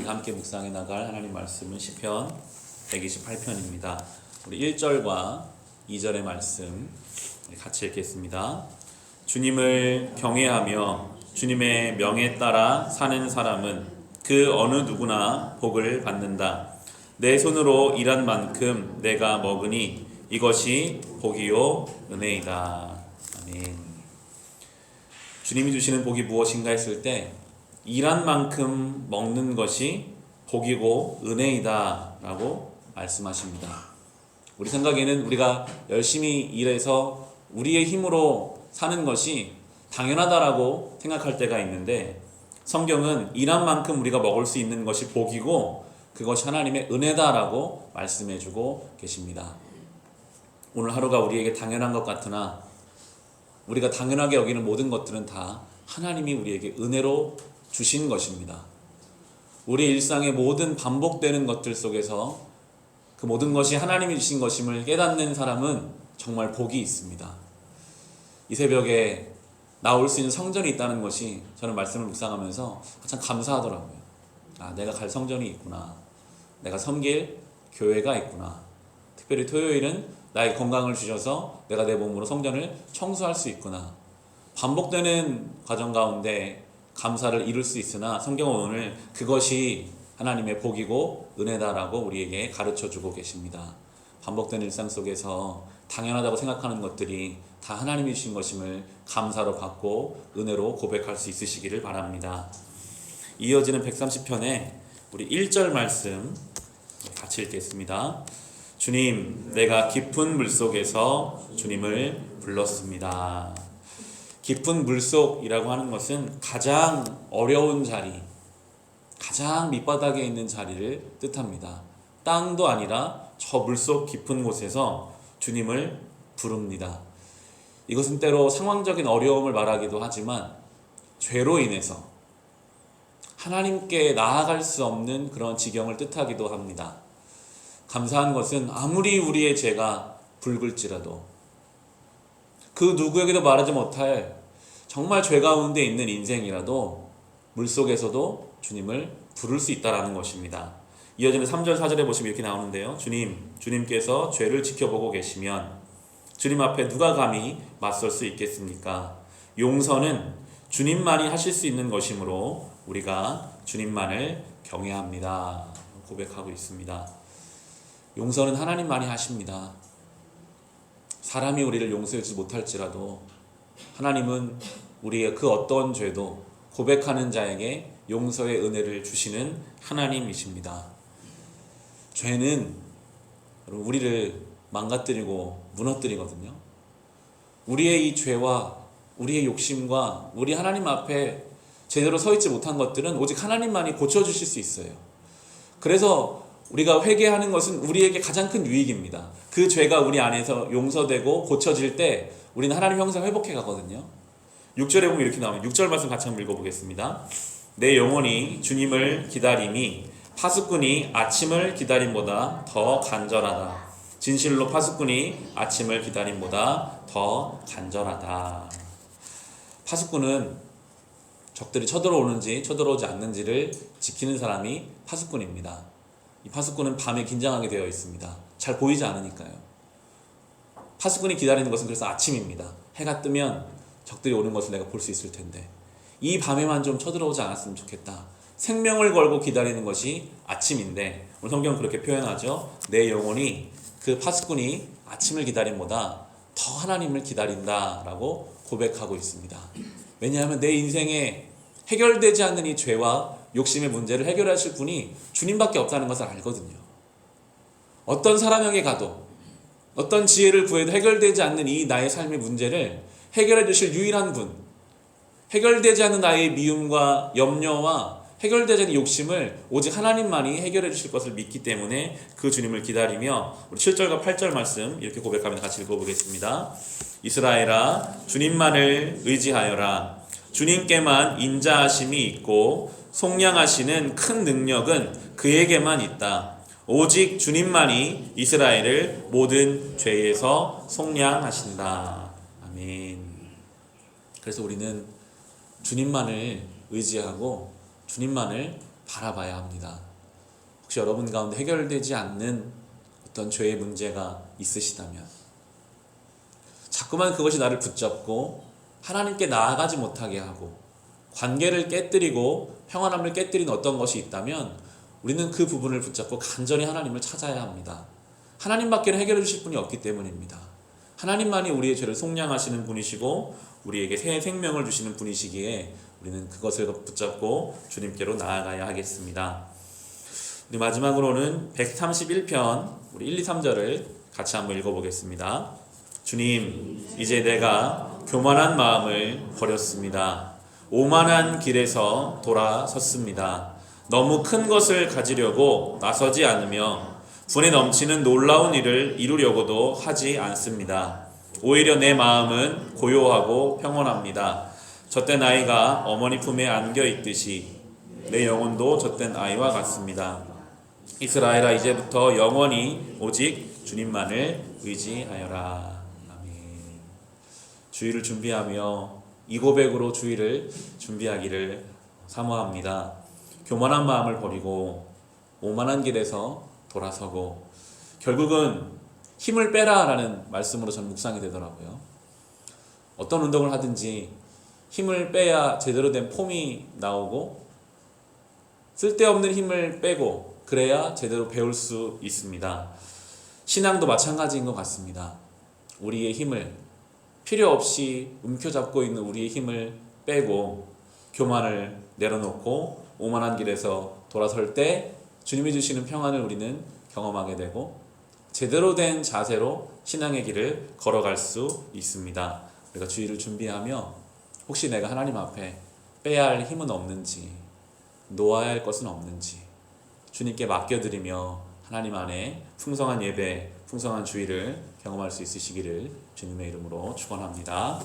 우리가 함께 묵상해 나갈 하나님 말씀은 시편 128편입니다. 우리 1절과 2절의 말씀 같이 읽겠습니다. 주님을 경외하며 주님의 명에 따라 사는 사람은 그 어느 누구나 복을 받는다. 내 손으로 일한 만큼 내가 먹으니 이것이 복이요 은혜이다. 아멘. 주님이 주시는 복이 무엇인가 했을 때 일한 만큼 먹는 것이 복이고 은혜이다 라고 말씀하십니다. 우리 생각에는 우리가 열심히 일해서 우리의 힘으로 사는 것이 당연하다라고 생각할 때가 있는데, 성경은 일한 만큼 우리가 먹을 수 있는 것이 복이고 그것이 하나님의 은혜다라고 말씀해주고 계십니다. 오늘 하루가 우리에게 당연한 것 같으나 우리가 당연하게 여기는 모든 것들은 다 하나님이 우리에게 은혜로 주신 것입니다. 우리 일상의 모든 반복되는 것들 속에서 그 모든 것이 하나님이 주신 것임을 깨닫는 사람은 정말 복이 있습니다. 이 새벽에 나올 수 있는 성전이 있다는 것이 저는 말씀을 묵상하면서 참 감사하더라고요. 내가 갈 성전이 있구나. 내가 섬길 교회가 있구나. 특별히 토요일은 나의 건강을 주셔서 내가 내 몸으로 성전을 청소할 수 있구나. 반복되는 과정 가운데 감사를 이룰 수 있으나 성경은 오늘 그것이 하나님의 복이고 은혜다라고 우리에게 가르쳐주고 계십니다. 반복되는 일상 속에서 당연하다고 생각하는 것들이 다 하나님이 주신 것임을 감사로 받고 은혜로 고백할 수 있으시기를 바랍니다. 이어지는 130편에 우리 1절 말씀 같이 읽겠습니다. 주님, 내가 깊은 물속에서 주님을 불렀습니다. 깊은 물속이라고 하는 것은 가장 어려운 자리, 가장 밑바닥에 있는 자리를 뜻합니다. 땅도 아니라 저 물속 깊은 곳에서 주님을 부릅니다. 이것은 때로 상황적인 어려움을 말하기도 하지만 죄로 인해서 하나님께 나아갈 수 없는 그런 지경을 뜻하기도 합니다. 감사한 것은 아무리 우리의 죄가 붉을지라도 그 누구에게도 말하지 못할 정말 죄 가운데 있는 인생이라도 물속에서도 주님을 부를 수 있다는 것입니다. 이어지는 3절 4절에 보시면 이렇게 나오는데요. 주님께서 죄를 지켜보고 계시면 주님 앞에 누가 감히 맞설 수 있겠습니까? 용서는 주님만이 하실 수 있는 것이므로 우리가 주님만을 경외합니다. 고백하고 있습니다. 용서는 하나님만이 하십니다. 사람이 우리를 용서하지 못할지라도 하나님은 우리의 그 어떤 죄도 고백하는 자에게 용서의 은혜를 주시는 하나님이십니다. 죄는 우리를 망가뜨리고 무너뜨리거든요. 우리의 이 죄와 우리의 욕심과 우리 하나님 앞에 제대로 서 있지 못한 것들은 오직 하나님만이 고쳐주실 수 있어요. 그래서 우리가 회개하는 것은 우리에게 가장 큰 유익입니다. 그 죄가 우리 안에서 용서되고 고쳐질 때 우리는 하나님 형상 회복해 가거든요. 6절에 보면 이렇게 나오면 6절 말씀 같이 한번 읽어보겠습니다. 내 영혼이 주님을 기다림이 파수꾼이 아침을 기다림보다 더 간절하다. 진실로 파수꾼이 아침을 기다림보다 더 간절하다. 파수꾼은 적들이 쳐들어오는지 쳐들어오지 않는지를 지키는 사람이 파수꾼입니다. 이 파수꾼은 밤에 긴장하게 되어 있습니다. 잘 보이지 않으니까요. 파수꾼이 기다리는 것은 그래서 아침입니다. 해가 뜨면 적들이 오는 것을 내가 볼 수 있을 텐데 이 밤에만 좀 쳐들어오지 않았으면 좋겠다. 생명을 걸고 기다리는 것이 아침인데 오늘 성경은 그렇게 표현하죠. 내 영혼이 그 파수꾼이 아침을 기다림보다 더 하나님을 기다린다라고 고백하고 있습니다. 왜냐하면 내 인생에 해결되지 않는 이 죄와 욕심의 문제를 해결하실 분이 주님밖에 없다는 것을 알거든요. 어떤 사람에게 가도 어떤 지혜를 구해도 해결되지 않는 이 나의 삶의 문제를 해결해 주실 유일한 분, 해결되지 않는 나의 미움과 염려와 해결되지 않는 욕심을 오직 하나님만이 해결해 주실 것을 믿기 때문에 그 주님을 기다리며 우리 7절과 8절 말씀 이렇게 고백하면 같이 읽어보겠습니다. 이스라엘아, 주님만을 의지하여라. 주님께만 인자하심이 있고 속량하시는 큰 능력은 그에게만 있다. 오직 주님만이 이스라엘을 모든 죄에서 속량하신다. 아멘. 그래서 우리는 주님만을 의지하고 주님만을 바라봐야 합니다. 혹시 여러분 가운데 해결되지 않는 어떤 죄의 문제가 있으시다면 자꾸만 그것이 나를 붙잡고 하나님께 나아가지 못하게 하고 관계를 깨뜨리고 평안함을 깨뜨리는 어떤 것이 있다면 우리는 그 부분을 붙잡고 간절히 하나님을 찾아야 합니다. 하나님밖에는 해결해 주실 분이 없기 때문입니다. 하나님만이 우리의 죄를 속량하시는 분이시고 우리에게 새 생명을 주시는 분이시기에 우리는 그것을 붙잡고 주님께로 나아가야 하겠습니다. 우리 마지막으로는 131편 우리 1, 2, 3절을 같이 한번 읽어보겠습니다. 주님, 이제 내가 교만한 마음을 버렸습니다. 오만한 길에서 돌아섰습니다. 너무 큰 것을 가지려고 나서지 않으며 분에 넘치는 놀라운 일을 이루려고도 하지 않습니다. 오히려 내 마음은 고요하고 평온합니다. 젖된 아이가 어머니 품에 안겨 있듯이 내 영혼도 젖된 아이와 같습니다. 이스라엘아, 이제부터 영원히 오직 주님만을 의지하여라. 아멘. 주일을 준비하며 이 고백으로 주일을 준비하기를 사모합니다. 교만한 마음을 버리고 오만한 길에서 돌아서고 결국은 힘을 빼라라는 말씀으로 저는 묵상이 되더라고요. 어떤 운동을 하든지 힘을 빼야 제대로 된 폼이 나오고 쓸데없는 힘을 빼고 그래야 제대로 배울 수 있습니다. 신앙도 마찬가지인 것 같습니다. 우리의 힘을 필요 없이 움켜잡고 있는 우리의 힘을 빼고 교만을 내려놓고 오만한 길에서 돌아설 때 주님이 주시는 평안을 우리는 경험하게 되고 제대로 된 자세로 신앙의 길을 걸어갈 수 있습니다. 우리가 주일을 준비하며 혹시 내가 하나님 앞에 빼야 할 힘은 없는지 놓아야 할 것은 없는지 주님께 맡겨드리며 하나님 안에 풍성한 예배, 풍성한 주일을 경험할 수 있으시기를 주님의 이름으로 축원합니다.